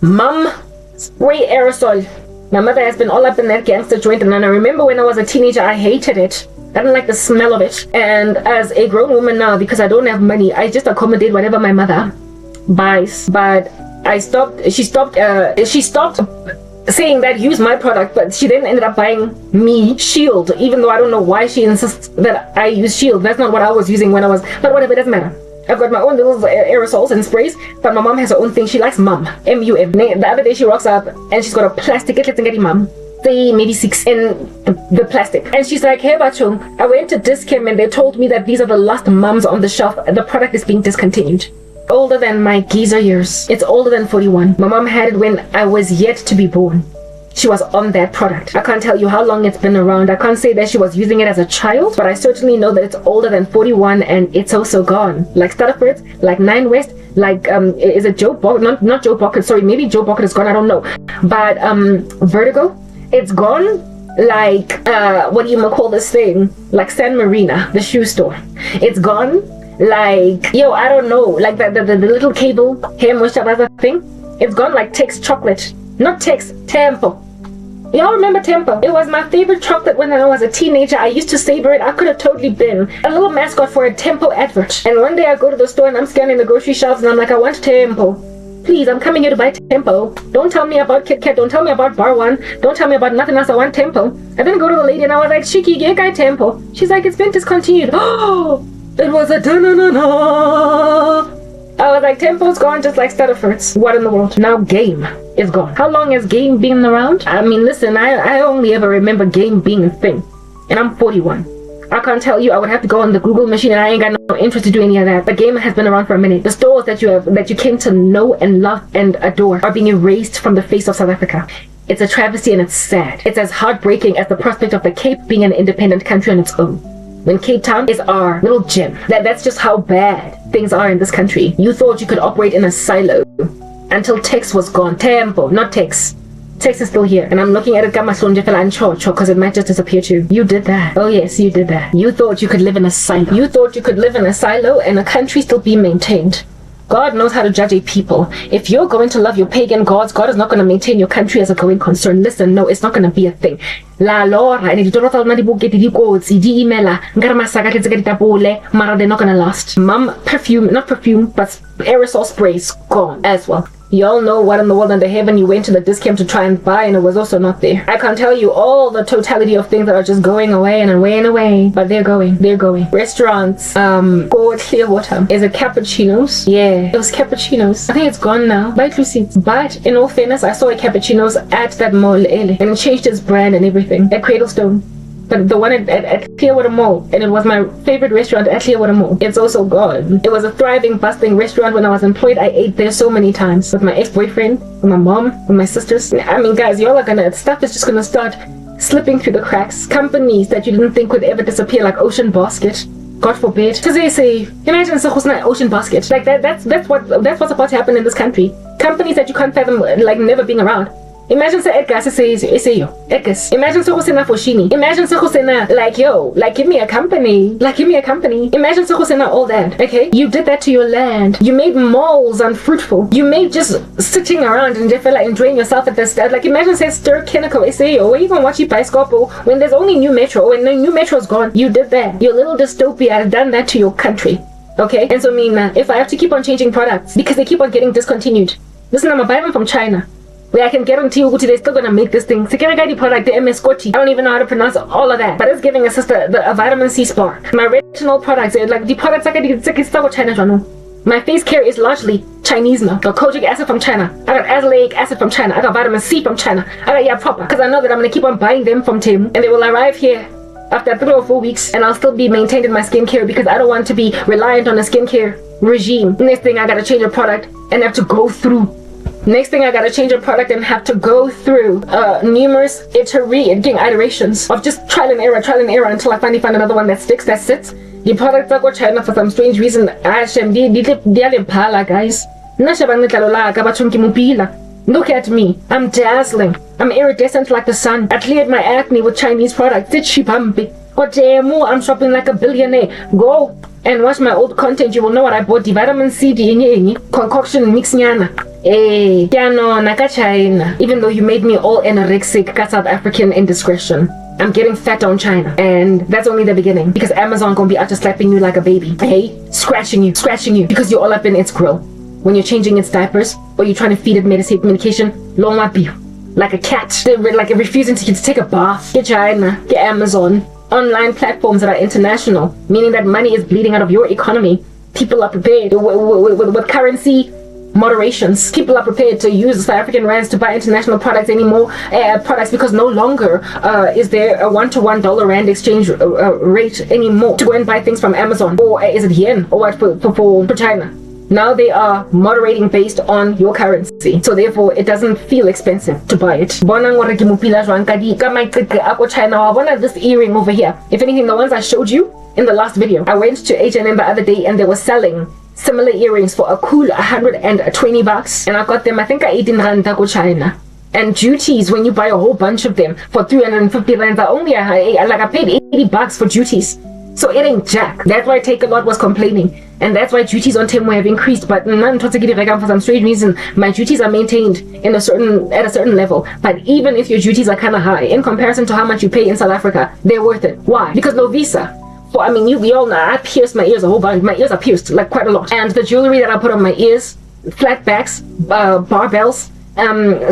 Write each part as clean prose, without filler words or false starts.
Mum spray aerosol. My mother has been all up in that gangster joint, and I remember when I was a teenager, I hated it. I didn't like the smell of it. And as a grown woman now, because I don't have money, I just accommodate whatever my mother buys. But she stopped saying that use my product, but she then ended up buying me Shield, even though I don't know why she insists that I use Shield. That's not what I was using when I was, but whatever, it doesn't matter. I've got my own little aerosols and sprays, but my mom has her own thing. She likes Mum, M-U-M. The other day she rocks up and she's got a plastic, Mum, maybe 6 in the plastic, and she's like, hey Bacho, I went to Discam and they told me that these are the last Mums on the shelf. The product is being discontinued. Older than my geezer years. It's older than 41. My mom had it when I was yet to be born. She was on that product. I can't tell you how long it's been around. I can't say that she was using it as a child, but I certainly know that it's older than 41 and it's also gone. Like Stutterford's, like 9 West, like is it Joe Bocket? Not Joe Bocket, sorry, maybe Joe Bocket is gone, I don't know. But Vertigo, it's gone. Like what do you call this thing? Like San Marina, the shoe store. It's gone. Like, yo, I don't know, like the little cable hair moisturizer thing. It's gone. Like Tex chocolate. Not Tex, Tempo. Y'all remember Tempo? It was my favorite chocolate when I was a teenager. I used to savor it. I could have totally been a little mascot for a Tempo advert. And one day I go to the store and I'm scanning the grocery shelves and I'm like, I want Tempo. Please, I'm coming here to buy Tempo. Don't tell me about Kit Kat. Don't tell me about Bar One. Don't tell me about nothing else. I want Tempo. I didn't go to the lady and I was like, Shiki, get guy Tempo. She's like, it's been discontinued. Oh, it was a da-na-na-na. I was like, Tempo's gone just like Stutterford's. What in the world? Now Game is gone. How long has Game been around? I mean, listen, I only ever remember Game being a thing. And I'm 41. I can't tell you. I would have to go on the Google machine and I ain't got no interest to do any of that. The Game has been around for a minute. The stores that you came to know and love and adore are being erased from the face of South Africa. It's a travesty and it's sad. It's as heartbreaking as the prospect of the Cape being an independent country on its own. When Cape Town is our little gem. That's just how bad things are in this country. You thought you could operate in a silo until Tex was gone. Tempo, not Tex. Tex is still here. And I'm looking at it because it might just disappear too. You did that. Oh yes, you did that. You thought you could live in a silo. You thought you could live in a silo and a country still be maintained. God knows how to judge a people. If you're going to love your pagan gods, God is not going to maintain your country as a going concern. Listen, no, it's not going to be a thing. La Lora, and they're not going to last. Mum, perfume, not perfume, but aerosol sprays, gone as well. Y'all know what in the world under heaven you went to the discount to try and buy and it was also not there. I can't tell you all the totality of things that are just going away and away and away, but they're going. Restaurants, go Clearwater. Is it cappuccinos? Yeah, it was cappuccinos. I think it's gone now. Buy 2 seats. But in all fairness, I saw a cappuccinos at that mall, and it changed its brand and everything at Cradlestone. But the one at Clearwater Mall, and it was my favorite restaurant at Clearwater Mall. It's also gone. It was a thriving, bustling restaurant when I was employed. I ate there so many times with my ex-boyfriend, with my mom, with my sisters. I mean, guys, stuff is just gonna start slipping through the cracks. Companies that you didn't think would ever disappear, like Ocean Basket. God forbid. So they say, imagine Ocean Basket. Like that's what's about to happen in this country. Companies that you can't fathom, like never being around. Imagine say Edgar says Edgar's. Imagine so Hosena Foshini. Imagine so Hosena like give me a company. Imagine so Hosena all that. Okay? You did that to your land. You made malls unfruitful. You made just sitting around and just feel like enjoying yourself at the start. Like imagine say Stir Kinnico where you gonna watch it by Scopo when there's only new metro, when the new metro is gone. You did that. Your little dystopia has done that to your country. Okay? And so if I have to keep on changing products because they keep on getting discontinued. Listen, I'm gonna buy them from China. Where I can guarantee you they're still gonna make this thing. Security product, the MS Scotty. I don't even know how to pronounce all of that. But it's giving a sister a vitamin C spark. My retinol products, like the products I can still with China. My face care is largely Chinese now. Got kojic acid from China. I got azelaic acid from China. I got vitamin C from China. I got proper. Because I know that I'm gonna keep on buying them from Temu. And they will arrive here after 3 or 4 weeks. And I'll still be maintained in my skincare because I don't want to be reliant on a skincare regime. Next thing I gotta change a product and have to go through numerous iterations of just trial and error until I finally find another one that sticks, that sits. The products are go China for some strange reason. Guys. Look at me. I'm dazzling. I'm iridescent like the sun. I cleared my acne with Chinese products. It's cheap. I'm shopping like a billionaire. Go and watch my old content. You will know what I bought. The vitamin C, concoction mix nyana. Eh, naka China. Even though you made me all anorexic, got South African indiscretion, I'm getting fat on China, and that's only the beginning, because Amazon gonna be out just slapping you like a baby, hey, scratching you, because you're all up in its grill. When you're changing its diapers, or you're trying to feed it medication, like a cat, like refusing to take a bath. Get China, get Amazon, online platforms that are international, meaning that money is bleeding out of your economy. People are prepared with currency moderations. People are prepared to use South African rands to buy international products anymore, products, because no longer is there a $1 to $1 rand exchange rate anymore to go and buy things from Amazon, or is it yen, or what for China. Now they are moderating based on your currency, so therefore it doesn't feel expensive to buy it. China, this earring over here, if anything, the ones I showed you in the last video, I went to H&M the other day and they were selling similar earrings for a cool $120, and I got them, I think, 18 rand go China. And duties, when you buy a whole bunch of them for 350 rand, are only I paid $80 for duties. So it ain't jack. That's why Take A Lot was complaining, and that's why duties on Temu have increased. But for some strange reason, my duties are maintained at a certain level. But even if your duties are kind of high in comparison to how much you pay in South Africa, they're worth it. Why? Because no visa. For, I mean, we all know I pierced my ears a whole bunch. My ears are pierced like quite a lot, and the jewelry that I put on my ears, flat backs, barbells,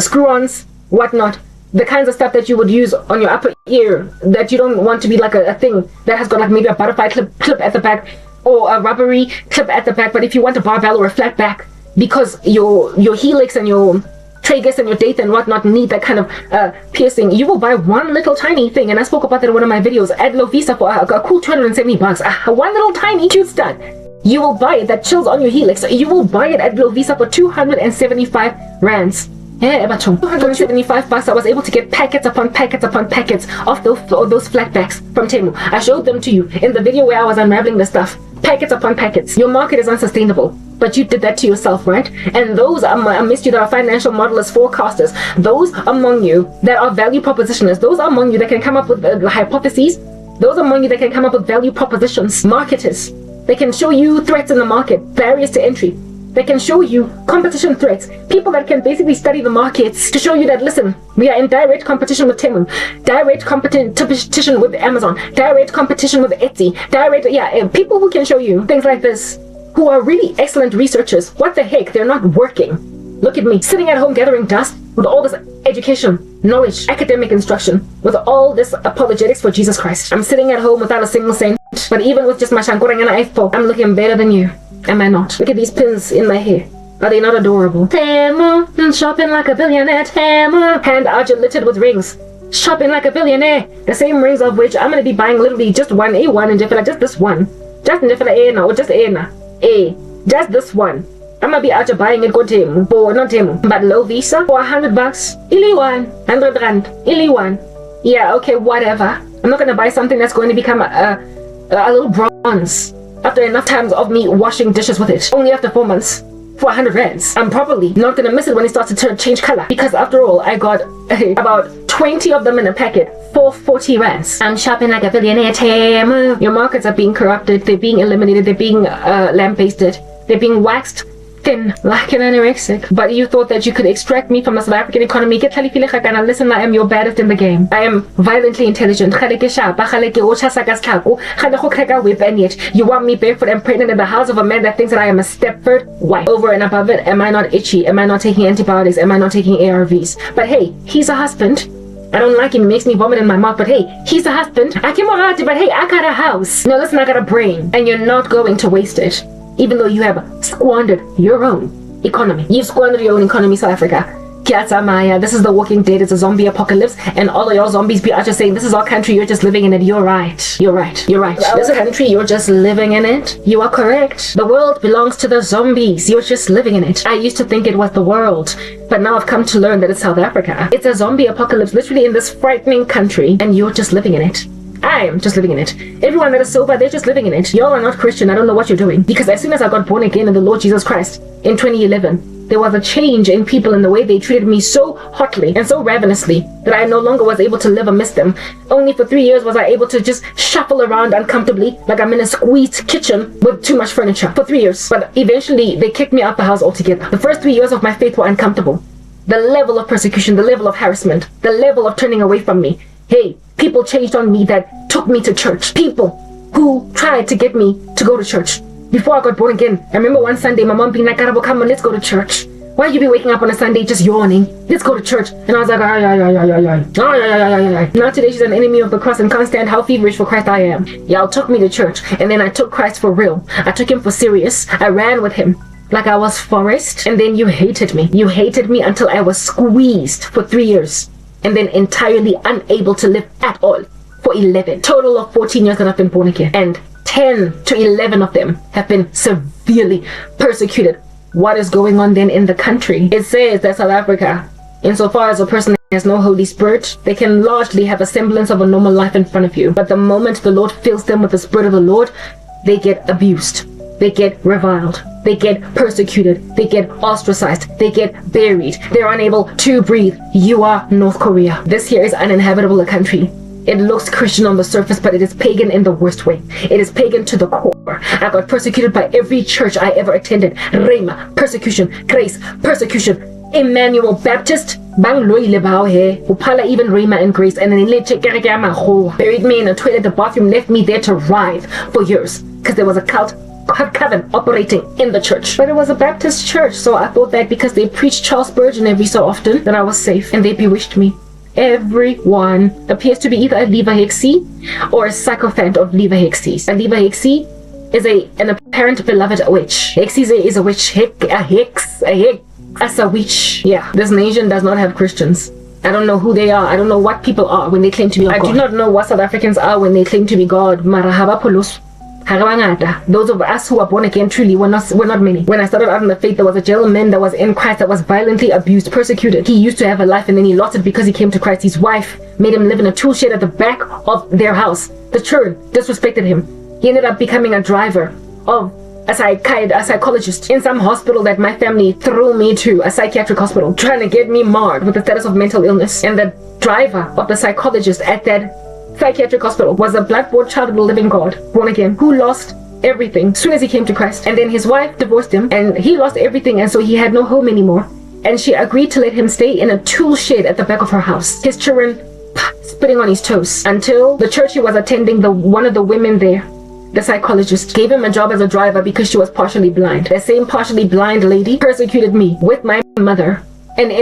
screw-ons, whatnot, the kinds of stuff that you would use on your upper ear that you don't want to be like a thing that has got like maybe a butterfly clip at the back, or a rubbery clip at the back. But if you want a barbell or a flat back, because your helix and your tragus and your data and whatnot need that kind of piercing, you will buy one little tiny thing, and I spoke about that in one of my videos, at Lovisa for a cool $270. One little tiny cute stud, you will buy it, that chills on your helix, you will buy it at Lovisa for 275 rands. Yeah, about $275. I was able to get packets upon packets upon packets of those flatbacks from Temu. I showed them to you in the video where I was unraveling the stuff. Packets upon packets. Your market is unsustainable, but you did that to yourself, right? And those amidst you that are financial modelers, forecasters, those among you that are value propositioners, those among you that can come up with hypotheses, those among you that can come up with value propositions, marketers, they can show you threats in the market, barriers to entry. They can show you competition threats, people that can basically study the markets to show you that, listen, we are in direct competition with Temu, direct competition with Amazon, direct competition with Etsy, people who can show you things like this, who are really excellent researchers. What the heck, they're not working. Look at me, sitting at home gathering dust with all this education, knowledge, academic instruction, with all this apologetics for Jesus Christ. I'm sitting at home without a single cent, but even with just my shankorang and iPhone, I'm looking better than you. Am I not? Look at these pins in my hair. Are they not adorable? Temu, shopping like a billionaire. Temu, hand out your littered with rings. Shopping like a billionaire. The same rings of which I'm gonna be buying literally just one, and just this one. Just this one. I'm gonna be out buying it, go Temu, or not Temu, but Lovisa for $100. Iliwan, 100 rand, Iliwan. Yeah, okay, whatever. I'm not gonna buy something that's going to become a little bronze after enough times of me washing dishes with it. Only after 4 months for 100 rands. I'm probably not gonna miss it when it starts to change color, because after all, I got about 20 of them in a packet for 40 rands. I'm shopping like a billionaire. Temu. Your markets are being corrupted, they're being eliminated, they're being lamp-pasted, they're being waxed thin like an anorexic. But you thought that you could extract me from the South African economy. Listen, I am your baddest in the game. I am violently intelligent. And yet you want me barefoot and pregnant in the house of a man that thinks that I am a Stepford wife. Over and above it, am I not itchy? Am I not taking antibiotics? Am I not taking ARVs? But hey, he's a husband. I don't like him, he makes me vomit in my mouth, but hey, he's a husband. I came out, but hey, I got a house. No, listen, I got a brain, and you're not going to waste it. Even though you have squandered your own economy. You've squandered your own economy, South Africa. Maya, this is the Walking Dead, it's a zombie apocalypse, and all of y'all zombies be out just saying, this is our country, you're just living in it. You're right. You're right. You're right. This country, you're just living in it. You are correct. The world belongs to the zombies. You're just living in it. I used to think it was the world, but now I've come to learn that it's South Africa. It's a zombie apocalypse, literally in this frightening country, and you're just living in it. I am just living in it. Everyone that is sober, they're just living in it. Y'all are not Christian. I don't know what you're doing. Because as soon as I got born again in the Lord Jesus Christ in 2011, there was a change in people in the way they treated me so hotly and so ravenously that I no longer was able to live amidst them. Only for 3 years was I able to just shuffle around uncomfortably like I'm in a squeezed kitchen with too much furniture for 3 years. But eventually they kicked me out the house altogether. The first 3 years of my faith were uncomfortable. The level of persecution, the level of harassment, the level of turning away from me. Hey, people changed on me that took me to church. People who tried to get me to go to church. Before I got born again, I remember one Sunday my mom being like, Karabo, come on, let's go to church. Why you be waking up on a Sunday just yawning? Let's go to church. And I was like, Now today she's an enemy of the cross and can't stand how feverish for Christ I am. Y'all took me to church, and then I took Christ for real. I took him for serious. I ran with him like I was Forrest, and then you hated me. You hated me until I was squeezed for 3 years, and then entirely unable to live at all for 11. Total of 14 years that I've been born again, and 10 to 11 of them have been severely persecuted. What is going on then in the country? It says that South Africa, insofar as a person has no Holy Spirit, they can largely have a semblance of a normal life in front of you. But the moment the Lord fills them with the Spirit of the Lord, they get abused. They get reviled. They get persecuted. They get ostracized. They get buried. They're unable to breathe. You are North Korea. This here is uninhabitable a country. It looks Christian on the surface, but it is pagan in the worst way. It is pagan to the core. I got persecuted by every church I ever attended. Rhema, persecution. Grace, persecution. Emmanuel Baptist, bang loile bao he. Upala even Rhema and Grace, and then buried me in a toilet. The bathroom left me there to writhe for years because there was a cult coven operating in the church. But it was a Baptist church, so I thought that because they preached Charles Spurgeon every so often that I was safe, and they bewitched me. Everyone appears to be either a Levi-Hexie or a sycophant of Levi-Hexies. A Levi-Hexie is an apparent beloved witch. Hexie is a witch. As a witch. Yeah, this nation does not have Christians. I don't know who they are. I don't know what people are when they claim to be God. I do not know what South Africans are when they claim to be God. Those of us who are born again truly were not many. When I started out in the faith, there was a gentleman that was in Christ that was violently abused, persecuted. He used to have a life and then he lost it because he came to Christ. His wife made him live in a tool shed at the back of their house. The church disrespected him. He ended up becoming a driver of a psychologist in some hospital that my family threw me to, a psychiatric hospital, trying to get me marred with the status of mental illness. And the driver of the psychologist at that psychiatric hospital was a black-born child of the living God, born again, who lost everything as soon as he came to Christ. And then his wife divorced him, and he lost everything, and so he had no home anymore. And she agreed to let him stay in a tool shed at the back of her house. His children spitting on his toes, until the church he was attending, one of the women there, the psychologist, gave him a job as a driver because she was partially blind. The same partially blind lady persecuted me with my mother and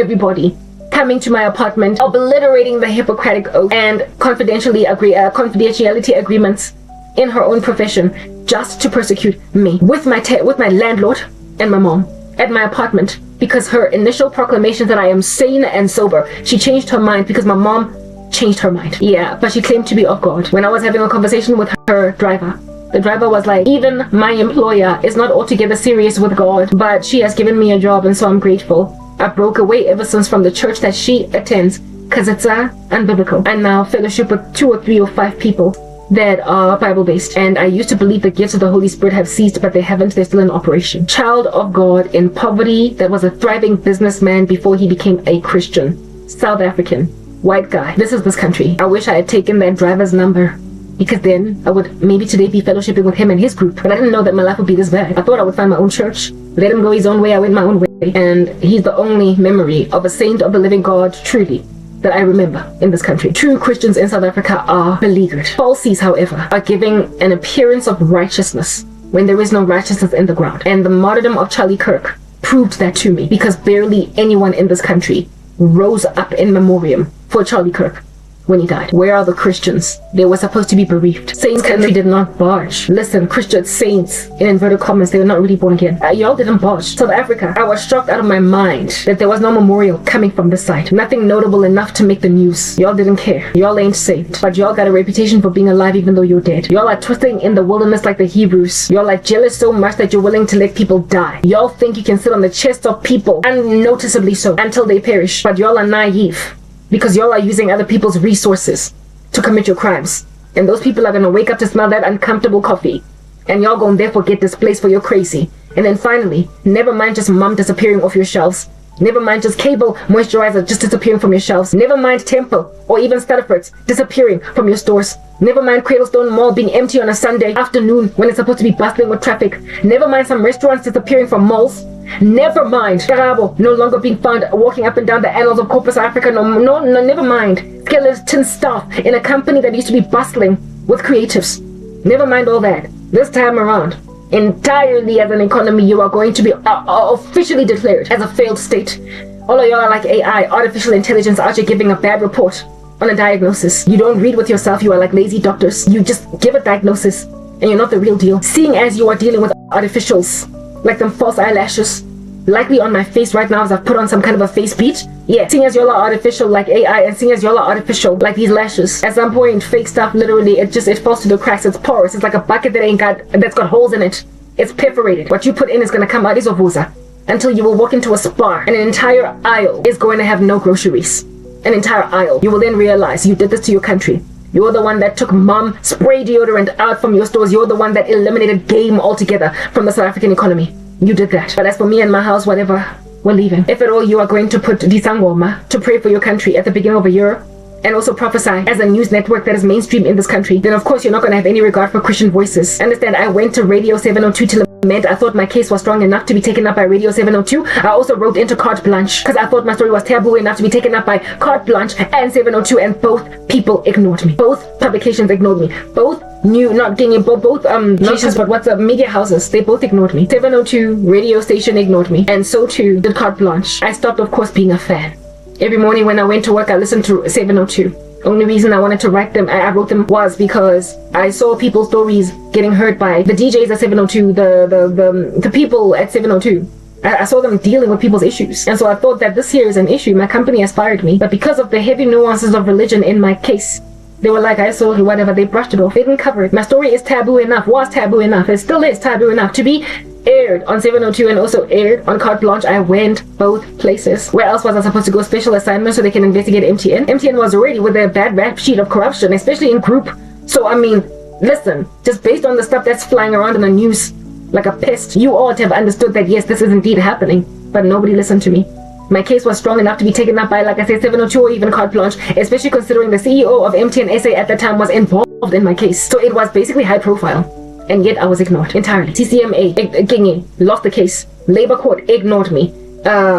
coming to my apartment, obliterating the Hippocratic oath and confidentiality agreements in her own profession, just to persecute me with my landlord and my mom at my apartment, because her initial proclamation that I am sane and sober, she changed her mind because my mom changed her mind. Yeah, but she claimed to be of God. When I was having a conversation with her driver, the driver was like, even my employer is not altogether serious with God, but she has given me a job and so I'm grateful. I broke away ever since from the church that she attends because it's unbiblical. I now fellowship with 2 or 3 or 5 people that are Bible-based, and I used to believe the gifts of the Holy Spirit have ceased, but they haven't. They're still in operation. Child of God in poverty that was a thriving businessman before he became a Christian. South African, white guy. This is this country. I wish I had taken that driver's number, because then I would maybe today be fellowshipping with him and his group. But I didn't know that my life would be this bad. I thought I would find my own church, let him go his own way, I went my own way. And he's the only memory of a saint of the living God, truly, that I remember in this country. True Christians in South Africa are beleaguered. Falsies, however, are giving an appearance of righteousness when there is no righteousness in the ground. And the martyrdom of Charlie Kirk proved that to me, because barely anyone in this country rose up in memoriam for Charlie Kirk when he died. Where are the Christians? They were supposed to be bereaved. Saints country did not barge. Listen, Christian saints, in inverted commas, they were not really born again. Y'all didn't barge. South Africa, I was shocked out of my mind that there was no memorial coming from this side. Nothing notable enough to make the news. Y'all didn't care. Y'all ain't saved. But y'all got a reputation for being alive even though you're dead. Y'all are twisting in the wilderness like the Hebrews. Y'all are jealous so much that you're willing to let people die. Y'all think you can sit on the chest of people, unnoticeably so, until they perish. But y'all are naive, because y'all are using other people's resources to commit your crimes. And those people are going to wake up to smell that uncomfortable coffee. And y'all going to therefore get displaced for your crazy. And then finally, never mind just mom disappearing off your shelves. Never mind just cable moisturizer just disappearing from your shelves. Never mind Temple or even Stutterfords disappearing from your stores. Never mind Cradlestone Mall being empty on a Sunday afternoon when it's supposed to be bustling with traffic. Never mind some restaurants disappearing from malls. Never mind Karabo no longer being found walking up and down the annals of corporate South Africa. No, never mind skeleton staff in a company that used to be bustling with creatives. Never mind all that. This time around, entirely as an economy, you are going to be officially declared as a failed state. All of y'all are like AI, artificial intelligence, out here giving a bad report on a diagnosis. You don't read with yourself. You are like lazy doctors. You just give a diagnosis and you're not the real deal. Seeing as you are dealing with artificials, like them false eyelashes, likely on my face right now as I've put on some kind of a face beat. Yeah, seeing as y'all are artificial like AI, and seeing as y'all are artificial like these lashes, at some point fake stuff literally it falls to the cracks. It's porous. It's like a bucket that's got holes in it. It's perforated. What you put in is gonna come out isovuza until you will walk into a Spar and an entire aisle is going to have no groceries. An entire aisle. You will then realize you did this to your country. You're the one that took mom spray deodorant out from your stores. You're the one that eliminated game altogether from the South African economy. You did that. But as for me and my house, whatever, we're leaving. If at all you are going to put Disangoma to pray for your country at the beginning of a year and also prophesy as a news network that is mainstream in this country, then of course you're not going to have any regard for Christian voices. Understand, I went to Radio 702 to lament. I thought my case was strong enough to be taken up by Radio 702. I also wrote into Carte Blanche because I thought my story was taboo enough to be taken up by Carte Blanche and 702, and both people ignored me. Both publications ignored me. Both stations, but what's up, media houses, they both ignored me. 702 radio station ignored me, and so too did Carte Blanche. I stopped, of course, being a fan. Every morning when I went to work, I listened to 702. Only reason I wanted to write them, I wrote them, was because I saw people's stories getting heard by the DJs at 702, the people at 702. I saw them dealing with people's issues, and so I thought that this here is an issue. My company has fired me, but because of the heavy nuances of religion in my case, they were like, I saw whatever, they brushed it off. They didn't cover it. My story is taboo enough, was taboo enough, it still is taboo enough to be aired on 702 and also aired on Carte Blanche. I went both places. Where else was I supposed to go? Special assignment so they can investigate MTN. MTN was already with their bad rap sheet of corruption, especially in group. So I mean, listen, just based on the stuff that's flying around in the news like a pest, you ought to have understood that yes, this is indeed happening, but nobody listened to me. My case was strong enough to be taken up by, like I said, 702 or even Carte Blanche, especially considering the CEO of MTN SA at the time was involved in my case. So it was basically high profile. And yet I was ignored entirely. TCMA, lost the case. Labor Court ignored me.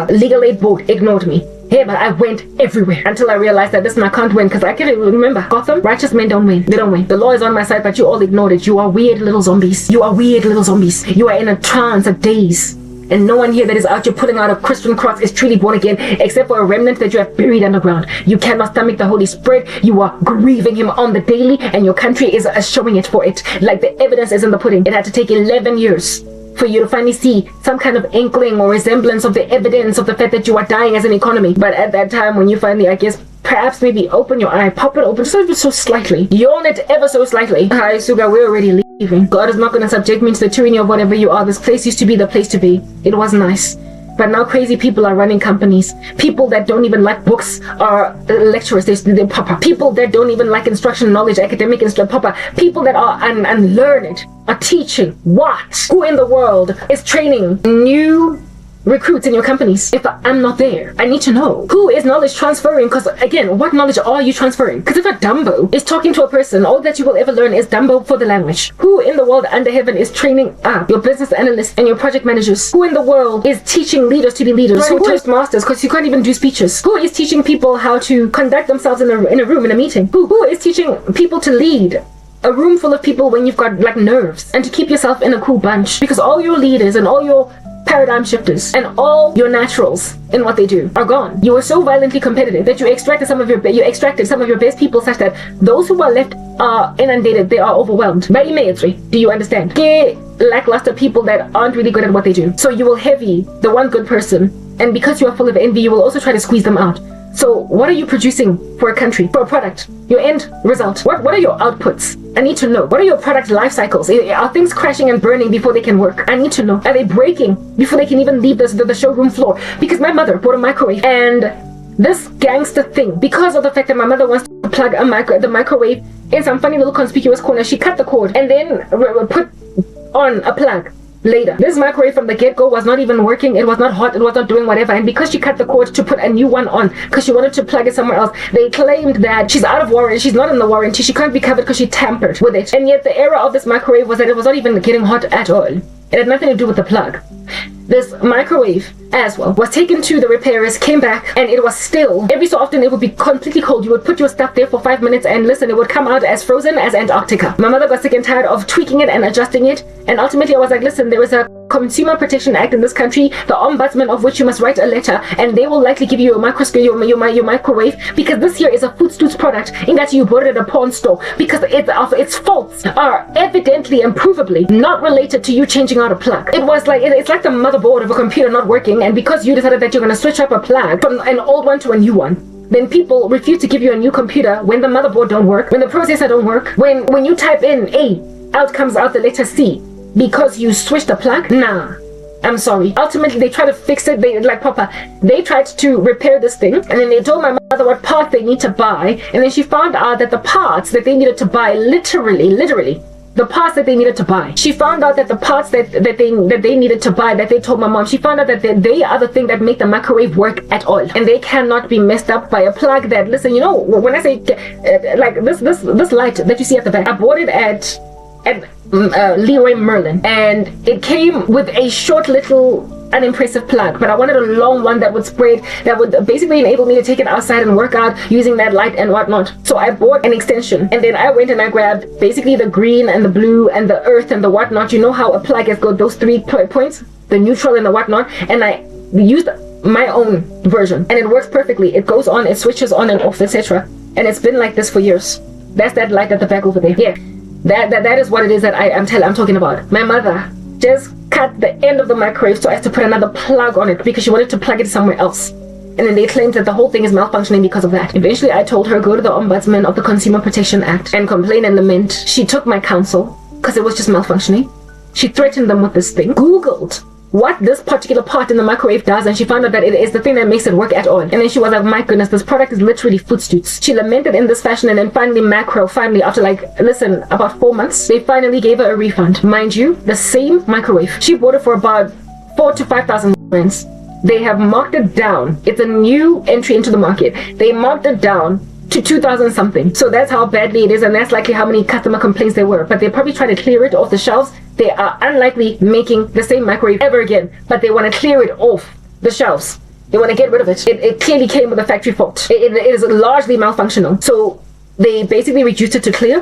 Legal Aid Board ignored me. Hey, but I went everywhere until I realized that listen, I can't win, because I can't even remember Gotham. Righteous men don't win. They don't win. The law is on my side, but you all ignored it. You are weird little zombies. You are weird little zombies. You are in a trance, a daze. And no one here that is out here pulling out a Christian cross is truly born again, except for a remnant that you have buried underground. You cannot stomach the Holy Spirit. You are grieving him on the daily, and your country is showing it for it. Like the evidence is in the pudding. It had to take 11 years for you to finally see some kind of inkling or resemblance of the evidence of the fact that you are dying as an economy. But at that time, when you finally, I guess, perhaps maybe open your eye, pop it open so slightly, yawn it ever so slightly. Hi, Suga, we're already leaving. God is not going to subject me to the tyranny of whatever you are. This place used to be the place to be. It was nice. But now crazy people are running companies. People that don't even like books are lecturers. They're papa. People that don't even like instruction, knowledge, academic instruction, papa. People that are unlearned are teaching what? Who in the world is training new recruits in your companies? If I'm not there, I need to know who is knowledge transferring, because again, what knowledge are you transferring? Because if a Dumbo is talking to a person, all that you will ever learn is Dumbo for the language. Who in the world under heaven is training up your business analysts and your project managers? Who in the world is teaching leaders to be leaders? Who Toastmasters, because you can't even do speeches? Who is teaching people how to conduct themselves in a room, in a meeting? Who is teaching people to lead a room full of people when you've got like nerves, and to keep yourself in a cool bunch? Because all your leaders and all your paradigm shifters and all your naturals in what they do are gone. You were so violently competitive that you extracted some of your best people, such that those who are left are inundated. They are overwhelmed by imagery. Do you understand? Lackluster people that aren't really good at what they do. So you will heavy the one good person, and because you are full of envy, you will also try to squeeze them out. So what are you producing for a country, for a product? Your end result. What are your outputs? I need to know. What are your product life cycles? Are things crashing and burning before they can work? I need to know. Are they breaking before they can even leave the showroom floor? Because my mother bought a microwave, and this gangster thing, because of the fact that my mother wants to plug the microwave in some funny little conspicuous corner, she cut the cord and then put on a plug later. This microwave from the get-go was not even working. It was not hot. It was not doing whatever. And because she cut the cord to put a new one on, because she wanted to plug it somewhere else, they claimed that she's out of warranty. She's not in the warranty. She can't be covered because she tampered with it. And yet the error of this microwave was that it was not even getting hot at all. It had nothing to do with the plug. This microwave as well was taken to the repairers, came back, and it was still, every so often it would be completely cold. You would put your stuff there for 5 minutes and listen, it would come out as frozen as Antarctica. My mother got sick and tired of tweaking it and adjusting it, and ultimately I was like, listen, there is a Consumer Protection Act in this country, the ombudsman of which you must write a letter, and they will likely give you a microscope, your microwave, because this here is a food stoots product, in that you bought it at a pawn store, because its faults are evidently and provably not related to you changing out a plug. It was like, it's like the motherboard of a computer not working, and because you decided that you're going to switch up a plug from an old one to a new one, then people refuse to give you a new computer when the motherboard don't work, when the processor don't work, when you type in A, out comes out the letter C, because you switched the plug. Nah, I'm sorry. Ultimately they tried to fix it. They tried to repair this thing, and then they told my mother what parts they need to buy, and then she found out that the parts that they needed to buy, literally the parts that they needed to buy. She found out that the parts that they needed to buy, that they told my mom, she found out that they are the thing that make the microwave work at all, and they cannot be messed up by a plug that, listen, you know, when I say like this light that you see at the back, I bought it at Leroy Merlin, and it came with a short little unimpressive plug, but I wanted a long one that would spread, that would basically enable me to take it outside and work out using that light and whatnot. So I bought an extension, and then I went and I grabbed basically the green and the blue and the earth and the whatnot. You know how a plug has got those 3 points, the neutral and the whatnot, and I used my own version, and it works perfectly. It goes on, it switches on and off, etc. And it's been like this for years. That's that light at the back over there. Yeah, that is what it is that I'm talking about. My mother just cut the end of the microwave so as to put another plug on it because she wanted to plug it somewhere else. And then they claimed that the whole thing is malfunctioning because of that. Eventually I told her, go to the ombudsman of the Consumer Protection Act and complain and lament. She took my counsel because it was just malfunctioning. She threatened them with this thing, Googled what this particular part in the microwave does, and she found out that it is the thing that makes it work at all. And then she was like, my goodness, this product is literally food stoots. She lamented in this fashion, and then finally after about 4 months, they finally gave her a refund. Mind you, the same microwave. She bought it for about 4,000 to 5,000 rands. They have marked it down. It's a new entry into the market. They marked it down to 2,000 something. So that's how badly it is, and that's likely how many customer complaints there were. But they probably try to clear it off the shelves. They are unlikely making the same microwave ever again, but they want to clear it off the shelves. They want to get rid of it. It clearly came with a factory fault. It is largely malfunctional. So they basically reduced it to clear.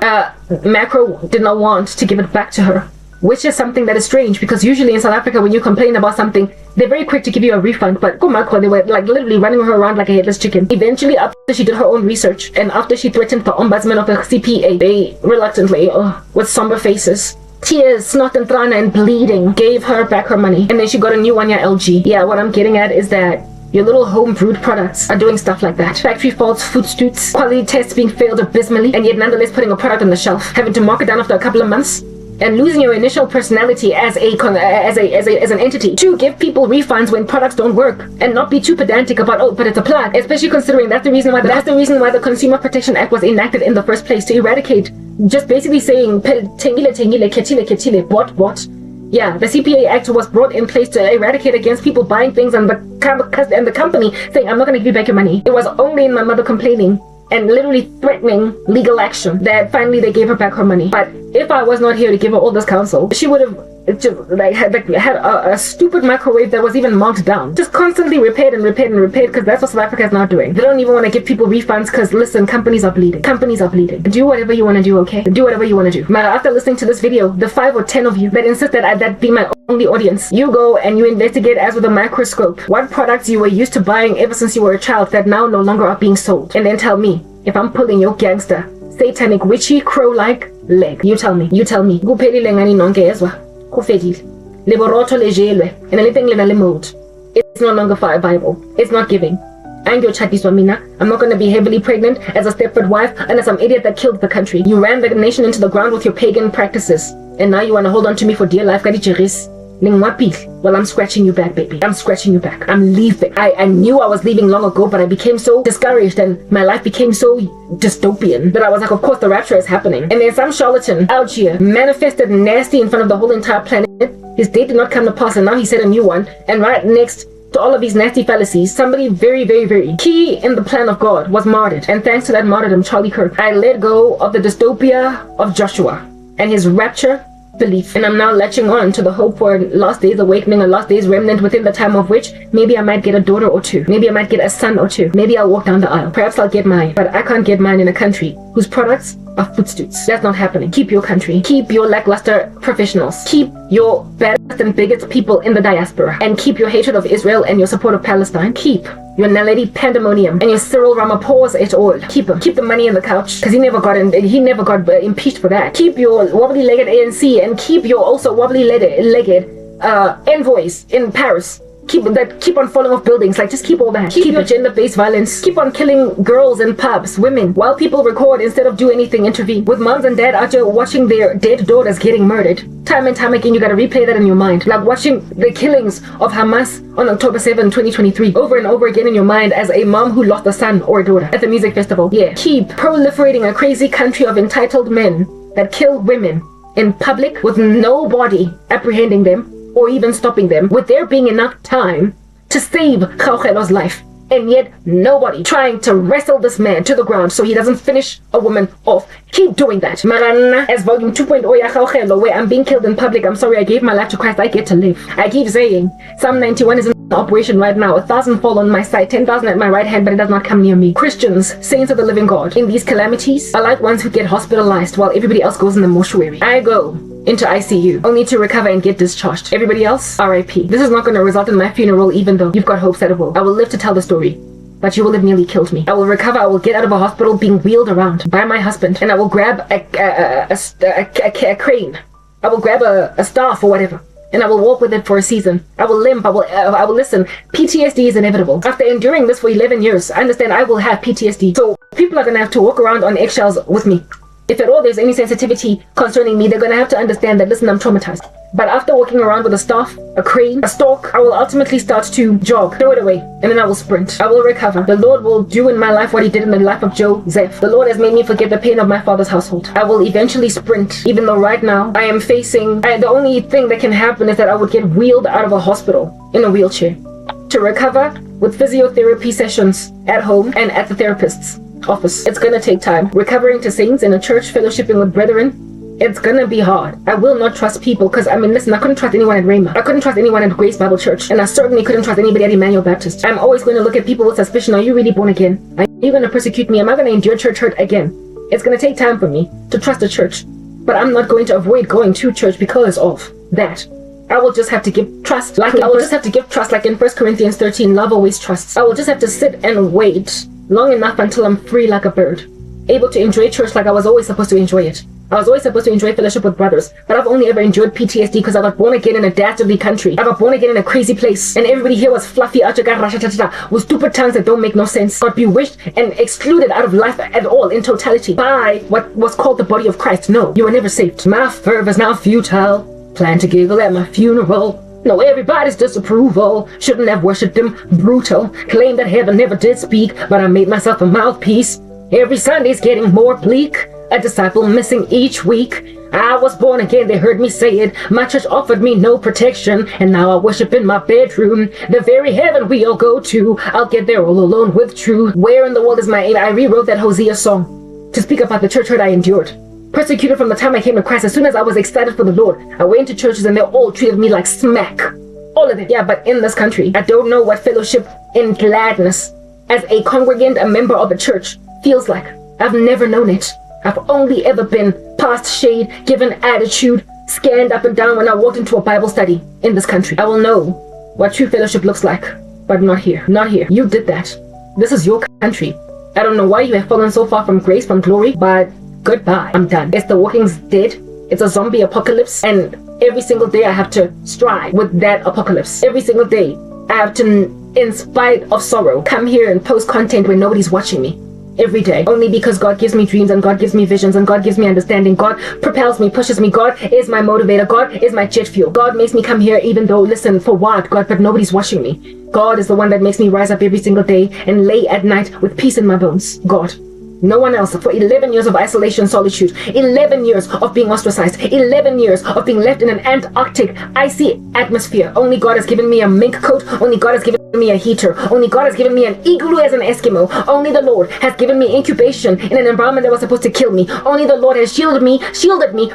Macro did not want to give it back to her, which is something that is strange, because usually in South Africa, when you complain about something, they're very quick to give you a refund. But Macro, they were like literally running her around like a headless chicken. Eventually, after she did her own research, and after she threatened the ombudsman of the CPA, they reluctantly, with somber faces, tears, snot and trana and bleeding, gave her back her money. And then she got a new one, LG. Yeah, what I'm getting at is that your little home brewed products are doing stuff like that. Factory faults, food stoots, quality tests being failed abysmally, and yet nonetheless putting a product on the shelf, having to mark it down after a couple of months, and losing your initial personality as an entity to give people refunds when products don't work, and not be too pedantic about, but it's a plug, especially considering that's the reason why the Consumer Protection Act was enacted in the first place, to eradicate just basically saying tengile ketile what. Yeah, the CPA Act was brought in place to eradicate against people buying things and the company saying, I'm not going to give you back your money. It was only in my mother complaining and literally threatening legal action that finally they gave her back her money. But if I was not here to give her all this counsel, she would have had a stupid microwave that was even marked down, just constantly repaired, because that's what South Africa is now doing. They don't even want to give people refunds because, listen, companies are bleeding. Do whatever you want to do, okay? Do whatever you want to do. But after listening to this video, the 5 or 10 of you that insist that that be my only audience, you go and you investigate as with a microscope what products you were used to buying ever since you were a child that now no longer are being sold, and then tell me if I'm pulling your gangster, satanic, witchy, crow-like leg. You tell me. Kuphelile ngani nonke ezwa. Kufedile. Liboroto lejelwe. And anything lena lemode. It's no longer viable. It's not giving. I'm not going to be heavily pregnant as a Stepford wife and as some idiot that killed the country. You ran the nation into the ground with your pagan practices, and now you want to hold on to me for dear life. Well, I'm scratching you back, baby. I'm scratching you back. I'm leaving. I knew I was leaving long ago, but I became so discouraged and my life became so dystopian that I was like, of course the rapture is happening. And then some charlatan out here manifested nasty in front of the whole entire planet His date did not come to pass, and now he said a new one. And right next to all of these nasty fallacies, somebody very, very, very key in the plan of God was martyred. And thanks to that martyrdom, Charlie Kirk, I let go of the dystopia of Joshua and his rapture belief, and I'm now latching on to the hope for a last days awakening, a last days remnant, within the time of which maybe I might get a daughter or two, maybe I might get a son or two, maybe I'll walk down the aisle, perhaps I'll get mine, but I can't get mine in a country whose products are footstools. That's not happening. Keep your country, keep your lackluster professionals, keep your baddest and biggest people in the diaspora, and keep your hatred of Israel and your support of Palestine. Keep your Naledi pandemonium and your Cyril Ramaphosa et al. Keep them. Keep the money in the couch, because he never got impeached for that. Keep your wobbly-legged ANC, and keep your also wobbly-legged envoys in Paris. Keep on falling off buildings. Like, just keep all that. Keep your gender-based violence. Keep on killing girls in pubs, women, while people record instead of do anything, intervene. With moms and dad out there watching their dead daughters getting murdered. Time and time again, you gotta replay that in your mind. Like watching the killings of Hamas on October 7, 2023 over and over again in your mind as a mom who lost a son or a daughter at the music festival. Yeah. Keep proliferating a crazy country of entitled men that kill women in public with nobody apprehending them or even stopping them, with there being enough time to save Hlongwane's life, and yet nobody trying to wrestle this man to the ground so he doesn't finish a woman off. Keep doing that. Marana, as volume 2.0 ya Hlongwane, where I'm being killed in public, I'm sorry, I gave my life to Christ, I get to live. I keep saying, Psalm 91 is in operation right now. 1,000 fall on my side, 10,000 at my right hand, but it does not come near me. Christians, saints of the living God, in these calamities, are like ones who get hospitalized while everybody else goes in the mortuary. I go into ICU, only to recover and get discharged. Everybody else, RIP. This is not going to result in my funeral, even though you've got hopes that it will. I will live to tell the story, but you will have nearly killed me. I will recover, I will get out of a hospital being wheeled around by my husband, and I will grab a crane. I will grab a staff or whatever, and I will walk with it for a season. I will limp, I will listen. PTSD is inevitable. After enduring this for 11 years, I understand I will have PTSD. So people are going to have to walk around on eggshells with me. If at all there's any sensitivity concerning me, they're going to have to understand that, listen, I'm traumatized. But after walking around with a staff, a crane, a stalk, I will ultimately start to jog, throw it away, and then I will sprint. I will recover. The Lord will do in my life what he did in the life of Joseph. The Lord has made me forget the pain of my father's household. I will eventually sprint, even though right now I am facing, the only thing that can happen is that I would get wheeled out of a hospital in a wheelchair to recover with physiotherapy sessions at home and at the therapist's office. It's gonna take time. Recovering to saints in a church, fellowshipping with brethren, it's gonna be hard. I will not trust people, because listen, I couldn't trust anyone at Rhema. I couldn't trust anyone at Grace Bible Church, and I certainly couldn't trust anybody at Emmanuel Baptist. I'm always going to look at people with suspicion. Are you really born again? Are you going to persecute me? Am I going to endure church hurt again? It's going to take time for me to trust a church, but I'm not going to avoid going to church because of that. I will just have to give trust. Like in 1 Corinthians 13, love always trusts. I will just have to sit and wait long enough until I'm free like a bird, able to enjoy church like I was always supposed to enjoy it. I was always supposed to enjoy fellowship with brothers, but I've only ever enjoyed PTSD because I got born again in a dastardly country. I got born again in a crazy place, and everybody here was fluffy, with stupid tongues that don't make no sense, got bewitched and excluded out of life at all in totality by what was called the body of Christ. No, you were never saved. My fervor's now futile. Plan to giggle at my funeral. No, everybody's disapproval. Shouldn't have worshipped him. Brutal. Claim that heaven never did speak, but I made myself a mouthpiece. Every Sunday's getting more bleak. A disciple missing each week. I was born again, they heard me say it. My church offered me no protection, and now I worship in my bedroom. The very heaven we all go to. I'll get there all alone with truth. Where in the world is my aim? I rewrote that Hosea song to speak about the church hurt I endured. Persecuted from the time I came to Christ. As soon as I was excited for the Lord, I went to churches and they all treated me like smack. All of it. Yeah, but in this country, I don't know what fellowship in gladness as a congregant, a member of a church, feels like. I've never known it. I've only ever been past shade, given attitude, scanned up and down when I walked into a Bible study in this country. I will know what true fellowship looks like, but not here. Not here. You did that. This is your country. I don't know why you have fallen so far from grace, from glory, but goodbye. I'm done. It's the Walking Dead. It's a zombie apocalypse, and every single day I have to strive with that apocalypse. Every single day I have to, in spite of sorrow, come here and post content when nobody's watching me. Every day, only because God gives me dreams and God gives me visions and God gives me understanding. God propels me, pushes me. God is my motivator. God is my jet fuel. God makes me come here even though, listen, for what, God, but nobody's watching me. God is the one that makes me rise up every single day and lay at night with peace in my bones. God. No one else. For 11 years of isolation, solitude, 11 years of being ostracized, 11 years of being left in an Antarctic, icy atmosphere. Only God has given me a mink coat. Only God has given me a heater. Only God has given me an igloo as an Eskimo. Only the Lord has given me incubation in an environment that was supposed to kill me. Only the Lord has shielded me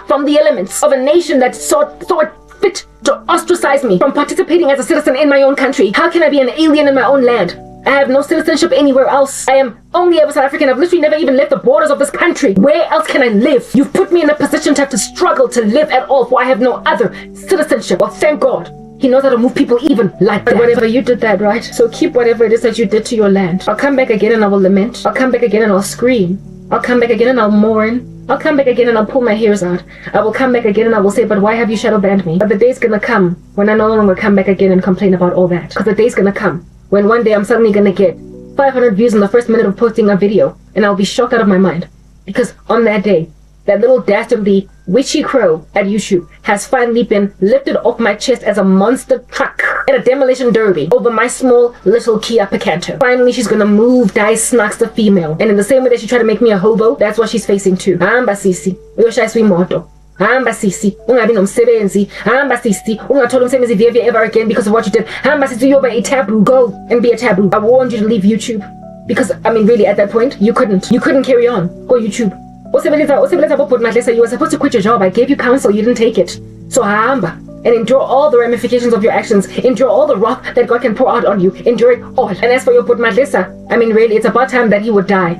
from the elements of a nation that saw it fit to ostracize me from participating as a citizen in my own country. How can I be an alien in my own land? I have no citizenship anywhere else. I am only ever South African. I've literally never even left the borders of this country. Where else can I live? You've put me in a position to have to struggle to live at all, for I have no other citizenship. Well, thank God. He knows how to move people even like that. Whatever, you did that, right? So keep whatever it is that you did to your land. I'll come back again and I will lament. I'll come back again and I'll scream. I'll come back again and I'll mourn. I'll come back again and I'll pull my hairs out. I will come back again and I will say, but why have you shadow banned me? But the day's gonna come when I no longer come back again and complain about all that. Because the day's gonna come when one day I'm suddenly gonna get 500 views in the first minute of posting a video, and I'll be shocked out of my mind. Because on that day, that little dastardly witchy crow at YouTube has finally been lifted off my chest as a monster truck at a demolition derby over my small little Kia Picanto. Finally, she's gonna move Dice Snacks the female. And in the same way that she tried to make me a hobo, that's what she's facing too. Hamba sisi, uyoshayiswa imoto. Hamba sisi, ungabi nomsebenzi. Hamba sisi, ungathola umsebenzi via ever again because of what you did. Hamba sisi, you're a taboo. Go and be a taboo. I warned you to leave YouTube. Because, I mean, really, at that point, you couldn't carry on. Go YouTube. You were supposed to quit your job. I gave you counsel. You didn't take it. So hamba and endure all the ramifications of your actions. Endure all the wrath that God can pour out on you. Endure it all. And as for your Putmadlisa, I mean, really, it's about time that he would die.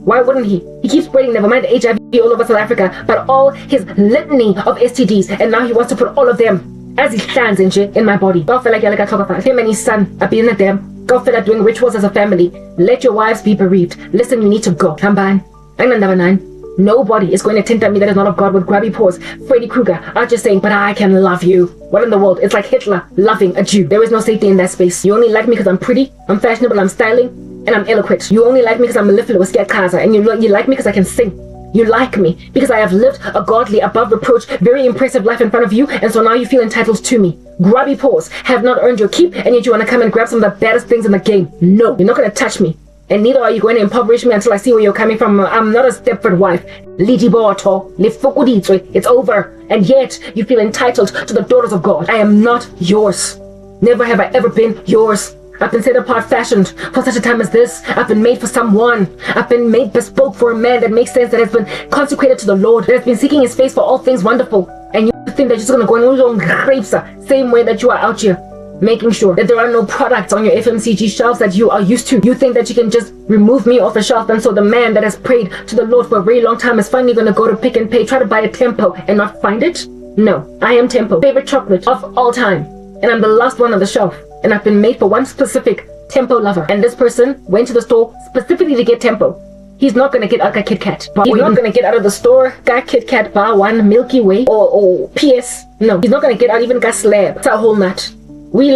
Why wouldn't he? He keeps spreading, never mind HIV all over South Africa, but all his litany of STDs, and now he wants to put all of them as he stands in my body. Go feel like him and his son are being at them. Go feel like doing rituals as a family. Let your wives be bereaved. Listen, you need to go. Hamban. Number 9. Nobody is going to tempt at me that is not of God with grabby paws. Freddy Krueger are just saying, but I can love you. What in the world? It's like Hitler loving a Jew. There is no safety in that space. You only like me because I'm pretty, I'm fashionable, I'm styling, and I'm eloquent. You only like me because I'm mellifluous, and you like me because I can sing. You like me because I have lived a godly, above reproach, very impressive life in front of you, and so now you feel entitled to me. Grubby paws have not earned your keep, and yet you want to come and grab some of the baddest things in the game. No, you're not going to touch me. And neither are you going to impoverish me until I see where you're coming from. I'm not a Stepford wife. It's over. And yet, you feel entitled to the daughters of God. I am not yours. Never have I ever been yours. I've been set apart, fashioned for such a time as this. I've been made for someone. I've been made bespoke for a man that makes sense, that has been consecrated to the Lord, that has been seeking his face for all things wonderful. And you think that you're just going to go and grapes, same way that you are out here, making sure that there are no products on your FMCG shelves that you are used to. You think that you can just remove me off the shelf, and so the man that has prayed to the Lord for a very long time is finally going to go to Pick and Pay, try to buy a Tempo and not find it? No, I am Tempo, favorite chocolate of all time, and I'm the last one on the shelf, and I've been made for one specific Tempo lover, and this person went to the store specifically to get Tempo. He's not going to get a Kit Kat. He's not going to get out of the store got Kit Kat bar 1 Milky Way or PS. No, he's not going to get out even got Slab. It's a whole nut. We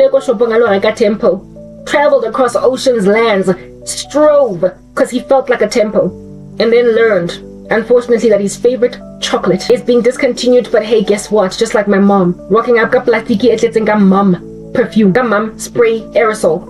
Tempo, traveled across oceans, lands, strove because he felt like a Tempo, and then learned, unfortunately, that his favorite chocolate is being discontinued. But hey, guess what? Just like my mom, rocking up plastiki mom perfume, mom spray aerosol.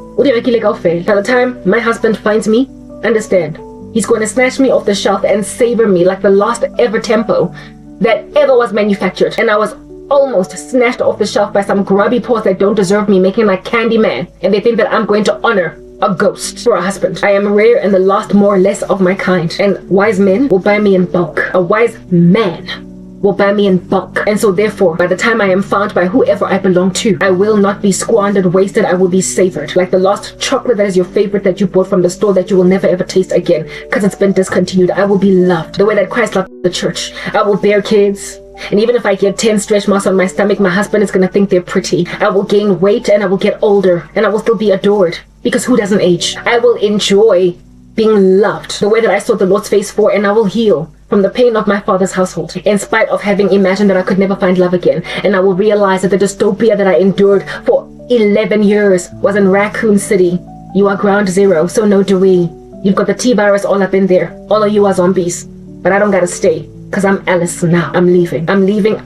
By the time my husband finds me, understand, he's going to snatch me off the shelf and savor me like the last ever Tempo that ever was manufactured, and I was almost snatched off the shelf by some grubby paws that don't deserve me, making like Candyman, and they think that I'm going to honor a ghost for a husband. I am rare and the last more or less of my kind, and wise men will buy me in bulk. A wise man will buy me in bulk, and so therefore, by the time I am found by whoever I belong to, I will not be squandered, wasted. I will be savored like the lost chocolate that is your favorite that you bought from the store that you will never ever taste again because it's been discontinued. I will be loved the way that Christ loved the church. I will bear kids. And even if I get 10 stretch marks on my stomach, my husband is going to think they're pretty. I will gain weight and I will get older and I will still be adored, because who doesn't age? I will enjoy being loved the way that I saw the Lord's face for, and I will heal from the pain of my father's household, in spite of having imagined that I could never find love again. And I will realize that the dystopia that I endured for 11 years was in Raccoon City. You are ground zero, so no Dewey. You've got the T-virus all up in there. All of you are zombies. But I don't gotta stay. Because I'm Alice now. I'm leaving.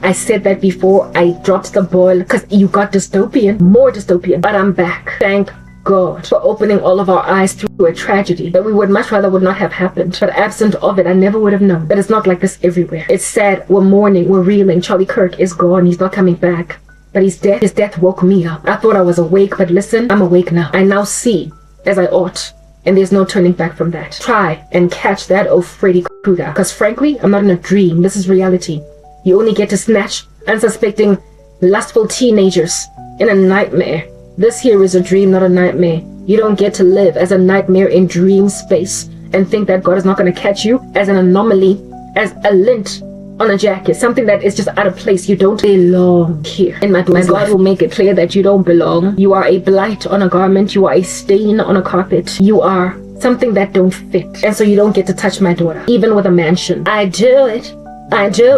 I said that before. I dropped the ball because you got dystopian. More dystopian. But I'm back. Thank God for opening all of our eyes through a tragedy that we would much rather would not have happened. But absent of it, I never would have known that it's not like this everywhere. It's sad. We're mourning. We're reeling. Charlie Kirk is gone. He's not coming back. But his death woke me up. I thought I was awake, but listen, I'm awake now. I now see as I ought. And there's no turning back from that. Try and catch that, oh Freddy Krueger. Because frankly, I'm not in a dream. This is reality. You only get to snatch unsuspecting, lustful teenagers in a nightmare. This here is a dream, not a nightmare. You don't get to live as a nightmare in dream space and think that God is not going to catch you as an anomaly, as a lint on a jacket, something that is just out of place. You don't belong here. In my God will make it clear that you don't belong. You are a blight on a garment. You are a stain on a carpet. You are something that don't fit. And so you don't get to touch my daughter, even with a mansion. I do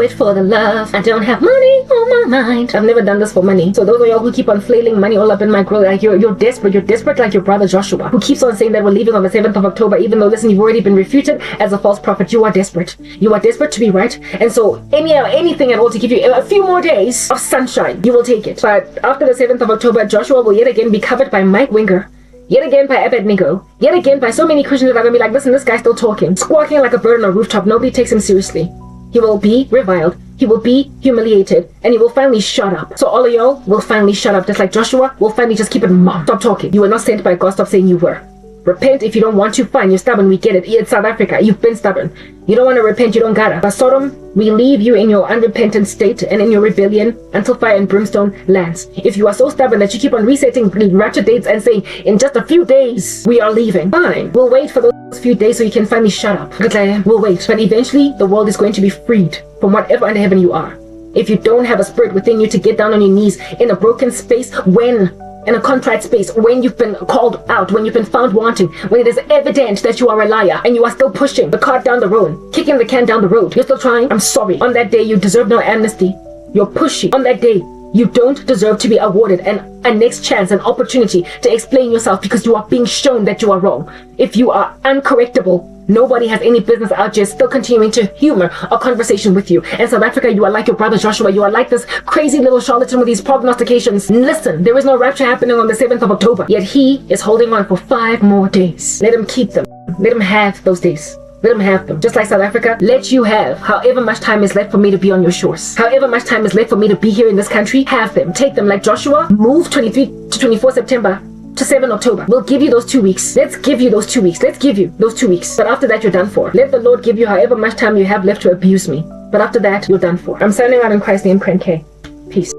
it for the love. I don't have money on my mind. I've never done this for money. So those of y'all who keep on flailing money all up in my grill, like you're desperate. You're desperate like your brother Joshua, who keeps on saying that we're leaving on the 7th of October, even though, listen, you've already been refuted as a false prophet. You are desperate. You are desperate to be right. And so anything at all to give you a few more days of sunshine, you will take it. But after the 7th of October, Joshua will yet again be covered by Mike Winger. Yet again by Abednego. Yet again by so many Christians that are going to be like, listen, this guy's still talking. Squawking like a bird on a rooftop. Nobody takes him seriously. He will be reviled, he will be humiliated, and he will finally shut up. So all of y'all will finally shut up, just like Joshua will finally just keep it mum. Stop talking. You were not sent by God. Stop saying you were. Repent if you don't want to. Fine, you're stubborn. We get it. It's South Africa. You've been stubborn. You don't want to repent. You don't gotta. But Sodom, we leave you in your unrepentant state and in your rebellion until fire and brimstone lands. If you are so stubborn that you keep on resetting rapture dates and saying, in just a few days, we are leaving. Fine. We'll wait for those few days so you can finally shut up. We'll wait. But eventually, the world is going to be freed from whatever under heaven you are. If you don't have a spirit within you to get down on your knees in a broken space, in a contrite space, when you've been called out, when you've been found wanting, when it is evident that you are a liar and you are still pushing the cart down the road, kicking the can down the road, you're still trying, I'm sorry. On that day, you deserve no amnesty. You're pushy. On that day, you don't deserve to be awarded a next chance, an opportunity to explain yourself because you are being shown that you are wrong. If you are uncorrectable, nobody has any business out here still continuing to humor a conversation with you. In South Africa, you are like your brother Joshua. You are like this crazy little charlatan with these prognostications. Listen, there is no rapture happening on the 7th of October. Yet he is holding on for 5 more days. Let him keep them. Let him have those days. Let them have them. Just like South Africa, let you have however much time is left for me to be on your shores. However much time is left for me to be here in this country, have them. Take them like Joshua. Move 23 to 24 September to 7 October. We'll give you those 2 weeks. Let's give you those 2 weeks. Let's give you those 2 weeks. But after that, you're done for. Let the Lord give you however much time you have left to abuse me. But after that, you're done for. I'm signing out in Christ's name, Prank K. Peace.